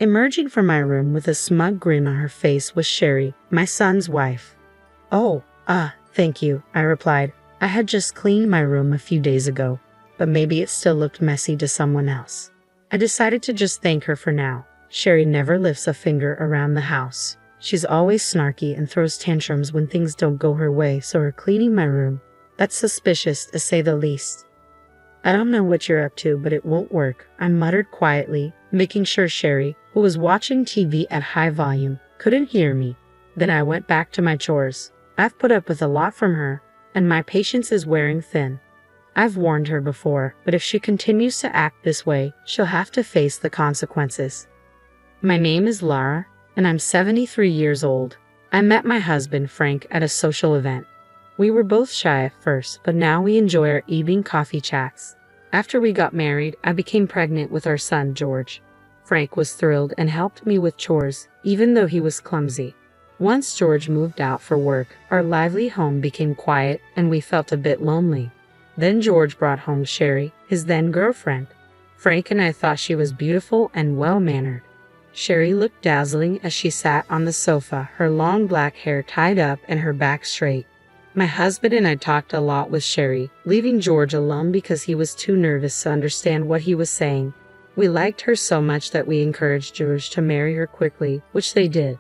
Emerging from my room with a smug grin on her face was Sherry, my son's wife. "Oh, thank you," I replied. I had just cleaned my room a few days ago, but maybe it still looked messy to someone else. I decided to just thank her for now. Sherry never lifts a finger around the house. She's always snarky and throws tantrums when things don't go her way, so her cleaning my room, that's suspicious to say the least. "I don't know what you're up to, but it won't work," I muttered quietly, making sure Sherry, who was watching TV at high volume, couldn't hear me. Then I went back to my chores. I've put up with a lot from her, and my patience is wearing thin. I've warned her before, but if she continues to act this way, she'll have to face the consequences. My name is Lara, and I'm 73 years old. I met my husband, Frank, at a social event. We were both shy at first, but now we enjoy our evening coffee chats. After we got married, I became pregnant with our son, George. Frank was thrilled and helped me with chores, even though he was clumsy. Once George moved out for work, our lively home became quiet and we felt a bit lonely. Then George brought home Sherry, his then girlfriend. Frank and I thought she was beautiful and well-mannered. Sherry looked dazzling as she sat on the sofa, her long black hair tied up and her back straight. My husband and I talked a lot with Sherry, leaving George alone because he was too nervous to understand what he was saying. We liked her so much that we encouraged George to marry her quickly, which they did.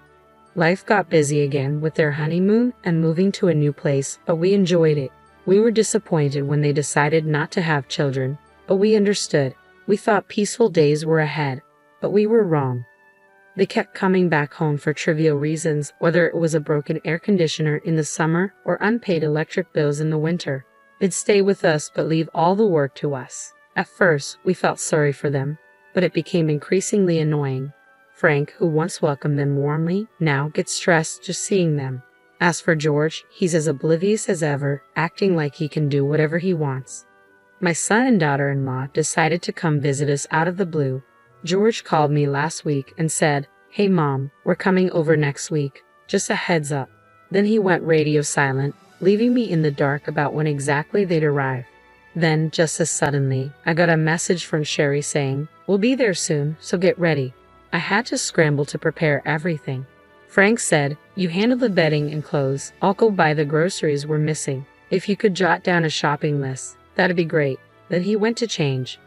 Life got busy again with their honeymoon and moving to a new place, but we enjoyed it. We were disappointed when they decided not to have children, but we understood. We thought peaceful days were ahead, but we were wrong. They kept coming back home for trivial reasons, whether it was a broken air conditioner in the summer or unpaid electric bills in the winter. They'd stay with us but leave all the work to us. At first, we felt sorry for them, but it became increasingly annoying. Frank, who once welcomed them warmly, now gets stressed just seeing them. As for George, he's as oblivious as ever, acting like he can do whatever he wants. My son and daughter-in-law decided to come visit us out of the blue. George called me last week and said, "Hey Mom, we're coming over next week. Just a heads up." Then he went radio silent, leaving me in the dark about when exactly they'd arrive. Then, just as suddenly, I got a message from Sherry saying, "We'll be there soon, so get ready." I had to scramble to prepare everything. Frank said, "You handle the bedding and clothes. I'll go buy the groceries we're missing. If you could jot down a shopping list, that'd be great." Then he went to change.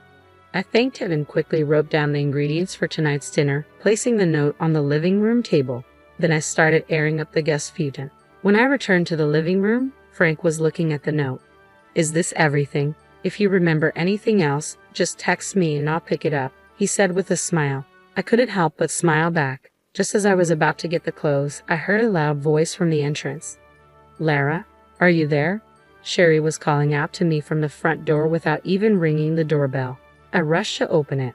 I thanked him and quickly wrote down the ingredients for tonight's dinner, placing the note on the living room table. Then I started airing up the guest futon. When I returned to the living room, Frank was looking at the note. "Is this everything? If you remember anything else, just text me and I'll pick it up," he said with a smile. I couldn't help but smile back. Just as I was about to get the clothes, I heard a loud voice from the entrance. "Lara, are you there?" Sherry was calling out to me from the front door without even ringing the doorbell. I rushed to open it.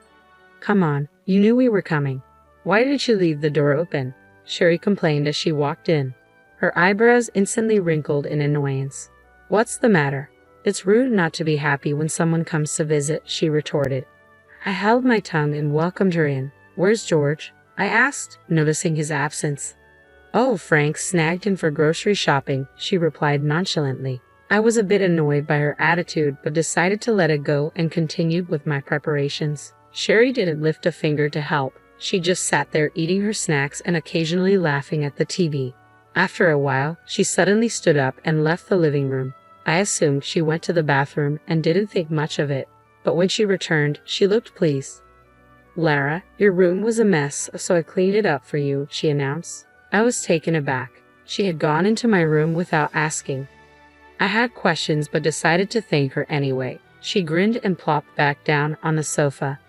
"Come on, you knew we were coming. Why did you leave the door open?" Sherry complained as she walked in. Her eyebrows instantly wrinkled in annoyance. "What's the matter? It's rude not to be happy when someone comes to visit," she retorted. I held my tongue and welcomed her in. "Where's George?" I asked, noticing his absence. "Oh, Frank snagged him for grocery shopping," she replied nonchalantly. I was a bit annoyed by her attitude, but decided to let it go and continued with my preparations. Sherry didn't lift a finger to help. She just sat there eating her snacks and occasionally laughing at the TV. After a while, she suddenly stood up and left the living room. I assumed she went to the bathroom and didn't think much of it, but when she returned, she looked pleased. "Lara, your room was a mess, so I cleaned it up for you," she announced. I was taken aback. She had gone into my room without asking. I had questions but decided to thank her anyway. She grinned and plopped back down on the sofa.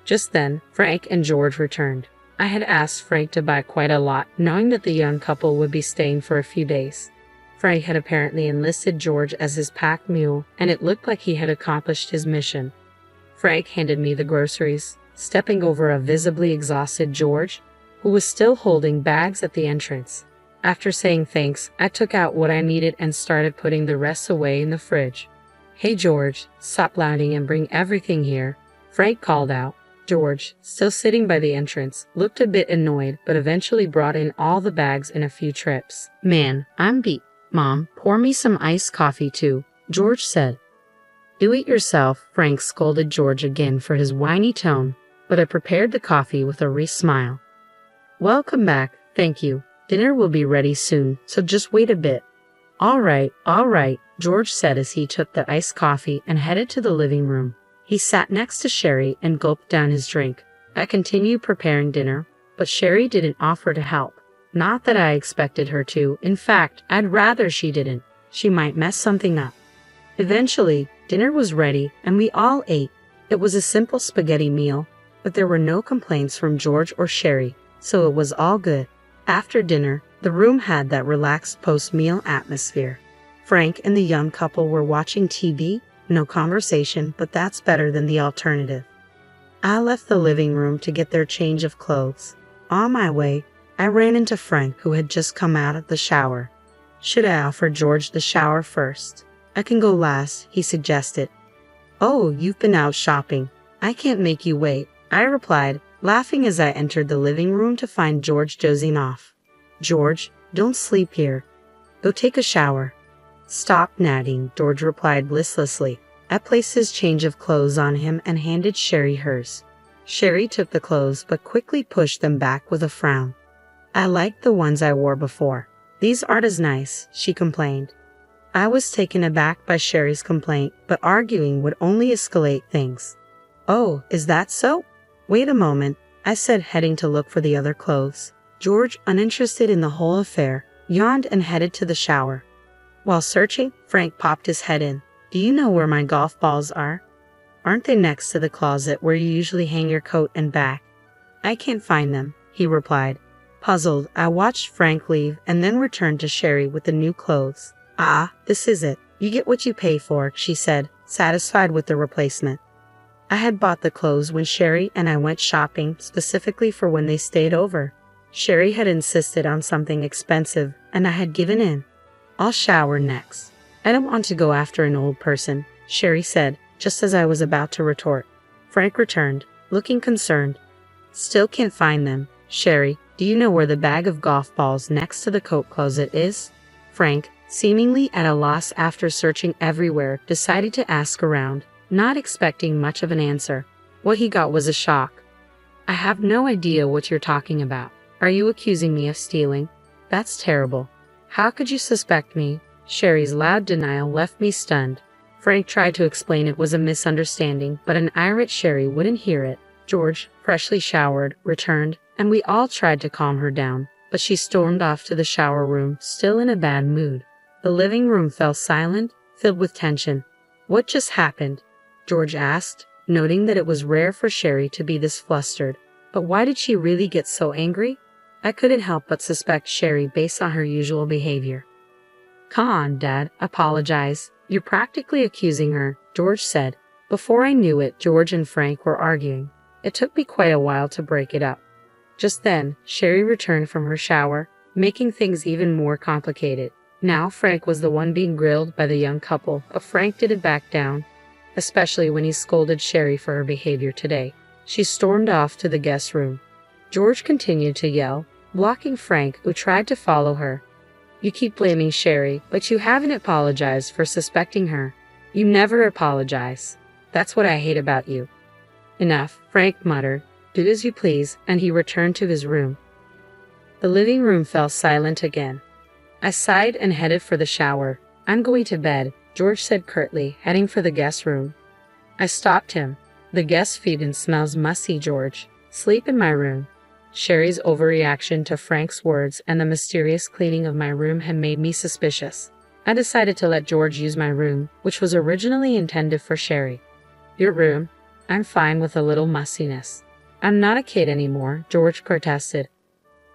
Just then, Frank and George returned. I had asked Frank to buy quite a lot, knowing that the young couple would be staying for a few days. Frank had apparently enlisted George as his pack mule, and it looked like he had accomplished his mission. Frank handed me the groceries, stepping over a visibly exhausted George, who was still holding bags at the entrance. After saying thanks, I took out what I needed and started putting the rest away in the fridge. "Hey George, stop lounging and bring everything here," Frank called out. George, still sitting by the entrance, looked a bit annoyed but eventually brought in all the bags in a few trips. "Man, I'm beat. Mom, pour me some iced coffee too," George said. "Do it yourself," Frank scolded George again for his whiny tone, but I prepared the coffee with a wry smile. Welcome back, thank you. Dinner will be ready soon, so just wait a bit. All right, George said as he took the iced coffee and headed to the living room. He sat next to Sherry and gulped down his drink. I continued preparing dinner, but Sherry didn't offer to help. Not that I expected her to. In fact, I'd rather she didn't. She might mess something up. Eventually, dinner was ready and we all ate. It was a simple spaghetti meal, but there were no complaints from George or Sherry, so it was all good. After dinner, the room had that relaxed post-meal atmosphere. Frank and the young couple were watching TV, no conversation, but that's better than the alternative. I left the living room to get their change of clothes. On my way, I ran into Frank, who had just come out of the shower. Should I offer George the shower first? I can go last, he suggested. Oh, you've been out shopping. I can't make you wait, I replied, laughing as I entered the living room to find George dozing off. George, don't sleep here. Go take a shower. Stop nagging, George replied listlessly. I placed his change of clothes on him and handed Sherry hers. Sherry took the clothes but quickly pushed them back with a frown. I liked the ones I wore before. These aren't as nice, she complained. I was taken aback by Sherry's complaint, but arguing would only escalate things. Oh, is that so? Wait a moment, I said, heading to look for the other clothes. George, uninterested in the whole affair, yawned and headed to the shower. While searching, Frank popped his head in. Do you know where my golf balls are? Aren't they next to the closet where you usually hang your coat and bag? I can't find them, he replied. Puzzled, I watched Frank leave and then returned to Sherry with the new clothes. Ah, this is it. You get what you pay for, she said, satisfied with the replacement. I had bought the clothes when Sherry and I went shopping specifically for when they stayed over. Sherry had insisted on something expensive, and I had given in. I'll shower next. I don't want to go after an old person, Sherry said, just as I was about to retort. Frank returned, looking concerned. Still can't find them. Sherry, do you know where the bag of golf balls next to the coat closet is? Frank, seemingly at a loss after searching everywhere, decided to ask around, not expecting much of an answer. What he got was a shock. I have no idea what you're talking about. Are you accusing me of stealing? That's terrible. How could you suspect me? Sherry's loud denial left me stunned. Frank tried to explain it was a misunderstanding, but an irate Sherry wouldn't hear it. George, freshly showered, returned, and we all tried to calm her down, but she stormed off to the shower room, still in a bad mood. The living room fell silent, filled with tension. What just happened? George asked, noting that it was rare for Sherry to be this flustered. But why did she really get so angry? I couldn't help but suspect Sherry based on her usual behavior. Come on, Dad, apologize. You're practically accusing her, George said. Before I knew it, George and Frank were arguing. It took me quite a while to break it up. Just then, Sherry returned from her shower, making things even more complicated. Now Frank was the one being grilled by the young couple, but Frank didn't back down, especially when he scolded Sherry for her behavior today. She stormed off to the guest room. George continued to yell, blocking Frank, who tried to follow her. You keep blaming Sherry, but you haven't apologized for suspecting her. You never apologize. That's what I hate about you. Enough, Frank muttered. Do as you please, and he returned to his room. The living room fell silent again. I sighed and headed for the shower. I'm going to bed, George said curtly, heading for the guest room. I stopped him. The guest feed and smells musty, George. Sleep in my room. Sherry's overreaction to Frank's words and the mysterious cleaning of my room had made me suspicious. I decided to let George use my room, which was originally intended for Sherry. Your room? I'm fine with a little mustiness. I'm not a kid anymore, George protested.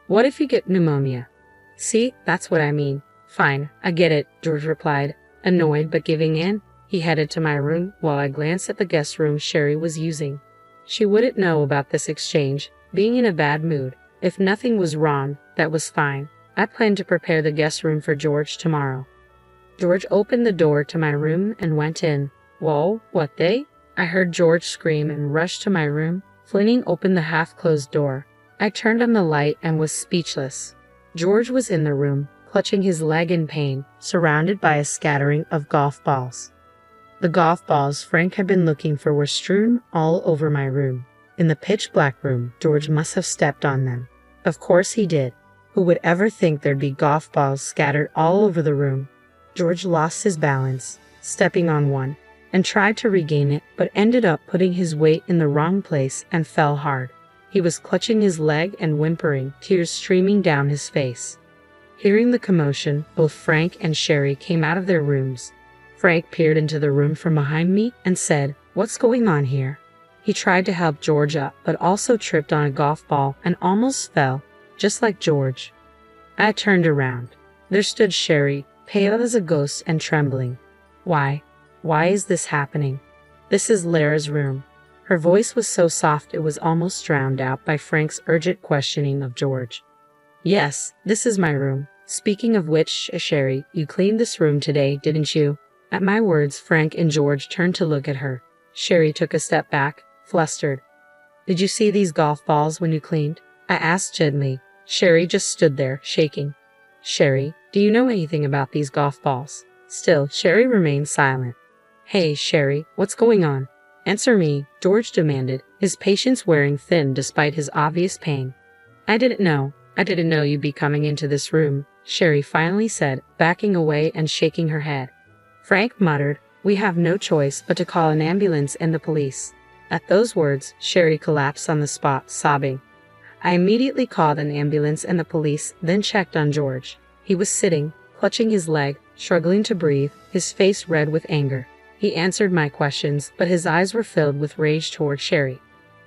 What if you get pneumonia? See, that's what I mean. Fine, I get it, George replied. Annoyed but giving in, he headed to my room while I glanced at the guest room Sherry was using. She wouldn't know about this exchange, being in a bad mood. If nothing was wrong, that was fine. I planned to prepare the guest room for George tomorrow. George opened the door to my room and went in. Whoa, what they? I heard George scream and rushed to my room, flinging open the half-closed door. I turned on the light and was speechless. George was in the room, clutching his leg in pain, surrounded by a scattering of golf balls. The golf balls Frank had been looking for were strewn all over my room. In the pitch-black room, George must have stepped on them. Of course he did. Who would ever think there'd be golf balls scattered all over the room? George lost his balance, stepping on one, and tried to regain it, but ended up putting his weight in the wrong place and fell hard. He was clutching his leg and whimpering, tears streaming down his face. Hearing the commotion, both Frank and Sherry came out of their rooms. Frank peered into the room from behind me and said, "What's going on here?" He tried to help George up, but also tripped on a golf ball and almost fell, just like George. I turned around. There stood Sherry, pale as a ghost and trembling. Why is this happening? This is Lara's room." Her voice was so soft it was almost drowned out by Frank's urgent questioning of George. "Yes, this is my room. Speaking of which, Sherry, you cleaned this room today, didn't you?" At my words, Frank and George turned to look at her. Sherry took a step back, flustered. "Did you see these golf balls when you cleaned?" I asked gently. Sherry just stood there, shaking. "Sherry, do you know anything about these golf balls?" Still, Sherry remained silent. "Hey, Sherry, what's going on? Answer me," George demanded, his patience wearing thin despite his obvious pain. I didn't know you'd be coming into this room," Sherry finally said, backing away and shaking her head. Frank muttered, "We have no choice but to call an ambulance and the police." At those words, Sherry collapsed on the spot, sobbing. I immediately called an ambulance and the police, then checked on George. He was sitting, clutching his leg, struggling to breathe, his face red with anger. He answered my questions, but his eyes were filled with rage toward Sherry.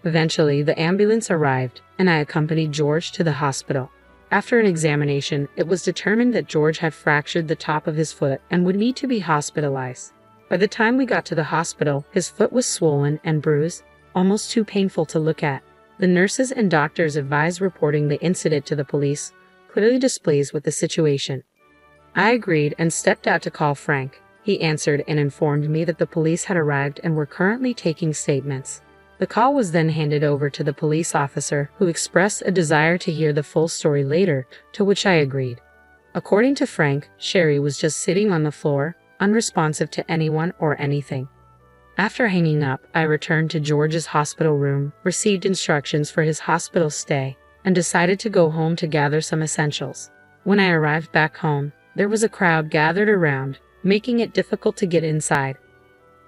Eventually, the ambulance arrived, and I accompanied George to the hospital. After an examination, it was determined that George had fractured the top of his foot and would need to be hospitalized. By the time we got to the hospital, his foot was swollen and bruised, almost too painful to look at. The nurses and doctors advised reporting the incident to the police, clearly displeased with the situation. I agreed and stepped out to call Frank. He answered and informed me that the police had arrived and were currently taking statements. The call was then handed over to the police officer, who expressed a desire to hear the full story later, to which I agreed. According to Frank, Sherry was just sitting on the floor, unresponsive to anyone or anything. After hanging up, I returned to George's hospital room, received instructions for his hospital stay, and decided to go home to gather some essentials. When I arrived back home, there was a crowd gathered around, making it difficult to get inside.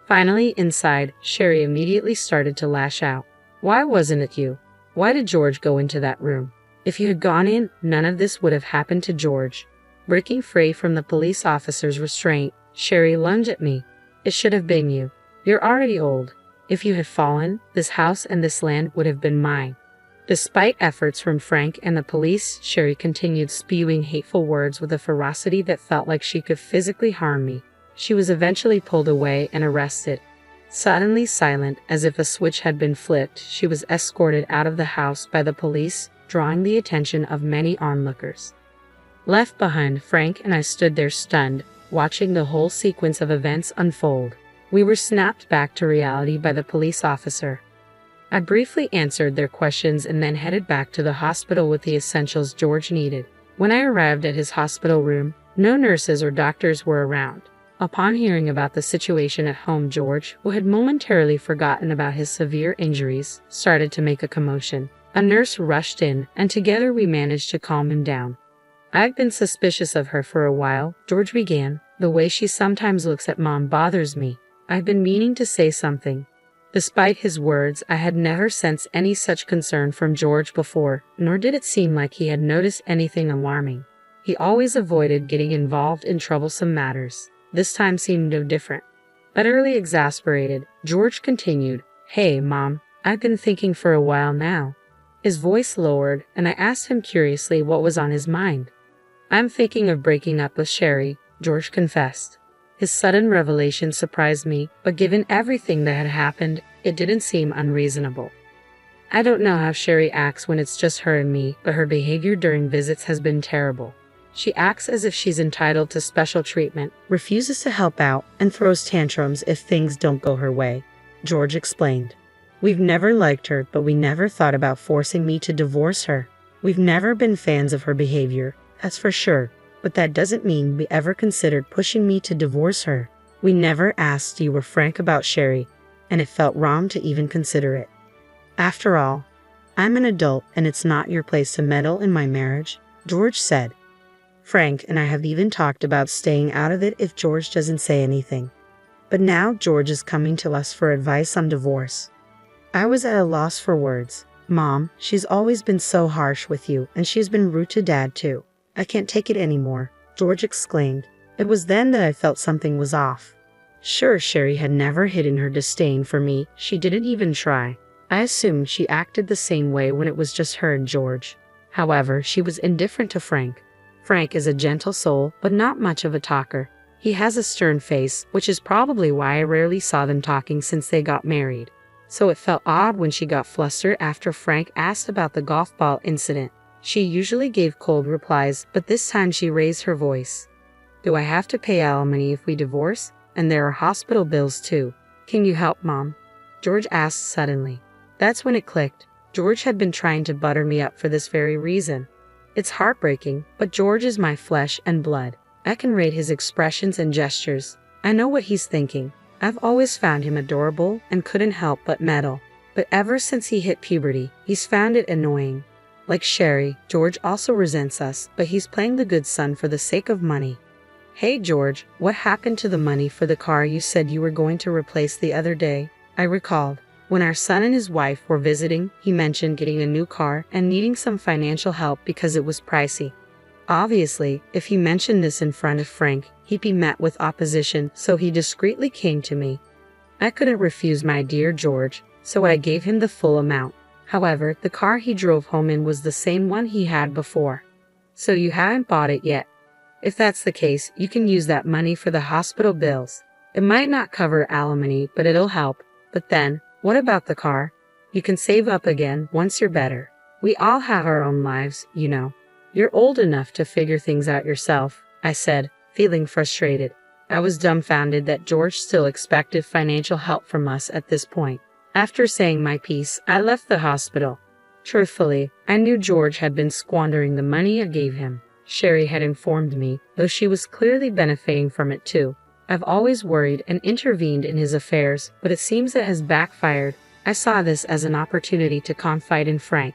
Finally, inside, Sherry immediately started to lash out. "Why wasn't it you? Why did George go into that room? If you had gone in, none of this would have happened to George." Breaking free from the police officer's restraint, Sherry lunged at me. "It should have been you. You're already old. If you had fallen, this house and this land would have been mine." Despite efforts from Frank and the police, Sherry continued spewing hateful words with a ferocity that felt like she could physically harm me. She was eventually pulled away and arrested. Suddenly silent, as if a switch had been flipped, she was escorted out of the house by the police, drawing the attention of many onlookers. Left behind, Frank and I stood there stunned, watching the whole sequence of events unfold. We were snapped back to reality by the police officer. I briefly answered their questions and then headed back to the hospital with the essentials George needed. When I arrived at his hospital room, no nurses or doctors were around. Upon hearing about the situation at home, George, who had momentarily forgotten about his severe injuries, started to make a commotion. A nurse rushed in, and together we managed to calm him down. "I've been suspicious of her for a while," George began. "The way she sometimes looks at Mom bothers me. I've been meaning to say something." Despite his words, I had never sensed any such concern from George before, nor did it seem like he had noticed anything alarming. He always avoided getting involved in troublesome matters. This time seemed no different. Utterly exasperated, George continued, "Hey, Mom, I've been thinking for a while now." His voice lowered, and I asked him curiously what was on his mind. "I'm thinking of breaking up with Sherry," George confessed. His sudden revelation surprised me, but given everything that had happened, it didn't seem unreasonable. "I don't know how Sherry acts when it's just her and me, but her behavior during visits has been terrible. She acts as if she's entitled to special treatment, refuses to help out, and throws tantrums if things don't go her way," George explained. "We've never liked her, but we never thought about forcing me to divorce her. We've never been fans of her behavior, that's for sure. But that doesn't mean we ever considered pushing me to divorce her. We never asked you or Frank about Sherry, and it felt wrong to even consider it." After all, I'm an adult and it's not your place to meddle in my marriage, George said. Frank and I have even talked about staying out of it if George doesn't say anything. But now George is coming to us for advice on divorce. I was at a loss for words. Mom, she's always been so harsh with you, and she's been rude to Dad too. I can't take it anymore, George exclaimed. It was then that I felt something was off. Sure, Sherry had never hidden her disdain for me. She didn't even try. I assumed she acted the same way when it was just her and George. However, she was indifferent to Frank. Frank is a gentle soul, but not much of a talker. He has a stern face, which is probably why I rarely saw them talking since they got married. So it felt odd when she got flustered after Frank asked about the golf ball incident. She usually gave cold replies, but this time she raised her voice. Do I have to pay alimony if we divorce? And there are hospital bills too. Can you help, Mom? George asked suddenly. That's when it clicked. George had been trying to butter me up for this very reason. It's heartbreaking, but George is my flesh and blood. I can read his expressions and gestures. I know what he's thinking. I've always found him adorable and couldn't help but meddle. But ever since he hit puberty, he's found it annoying. Like Sherry, George also resents us, but he's playing the good son for the sake of money. Hey George, what happened to the money for the car you said you were going to replace the other day? I recalled. When our son and his wife were visiting, he mentioned getting a new car and needing some financial help because it was pricey. Obviously, if he mentioned this in front of Frank, he'd be met with opposition, so he discreetly came to me. I couldn't refuse my dear George, so I gave him the full amount. However, the car he drove home in was the same one he had before. So you haven't bought it yet? If that's the case, you can use that money for the hospital bills. It might not cover alimony, but it'll help. But then, what about the car? You can save up again once you're better. We all have our own lives, you know. You're old enough to figure things out yourself, I said, feeling frustrated. I was dumbfounded that George still expected financial help from us at this point. After saying my piece, I left the hospital. Truthfully, I knew George had been squandering the money I gave him. Sherry had informed me, though she was clearly benefiting from it too. I've always worried and intervened in his affairs, but it seems it has backfired. I saw this as an opportunity to confide in Frank.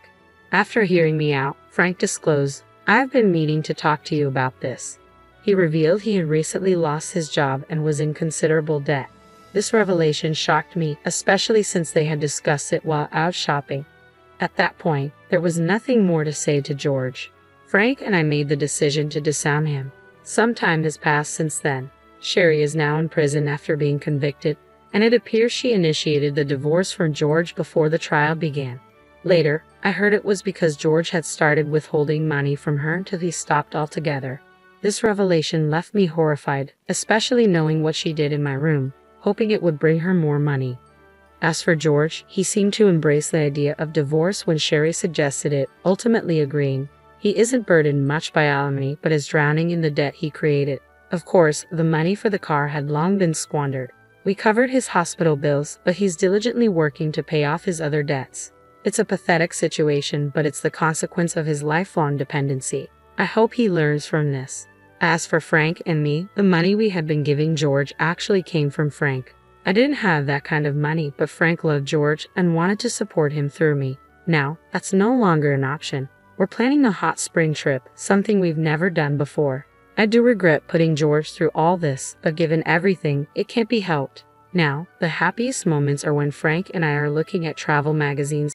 After hearing me out, Frank disclosed, I've been meaning to talk to you about this. He revealed he had recently lost his job and was in considerable debt. This revelation shocked me, especially since they had discussed it while out shopping. At that point, there was nothing more to say to George. Frank and I made the decision to disarm him. Some time has passed since then. Sherry is now in prison after being convicted, and it appears she initiated the divorce from George before the trial began. Later, I heard it was because George had started withholding money from her until he stopped altogether. This revelation left me horrified, especially knowing what she did in my room, hoping it would bring her more money. As for George, he seemed to embrace the idea of divorce when Sherry suggested it, ultimately agreeing. He isn't burdened much by alimony, but is drowning in the debt he created. Of course, the money for the car had long been squandered. We covered his hospital bills, but he's diligently working to pay off his other debts. It's a pathetic situation, but it's the consequence of his lifelong dependency. I hope he learns from this. As for Frank and me, the money we had been giving George actually came from Frank. I didn't have that kind of money, but Frank loved George and wanted to support him through me. Now, that's no longer an option. We're planning a hot spring trip, something we've never done before. I do regret putting George through all this, but given everything, it can't be helped. Now, the happiest moments are when Frank and I are looking at travel magazines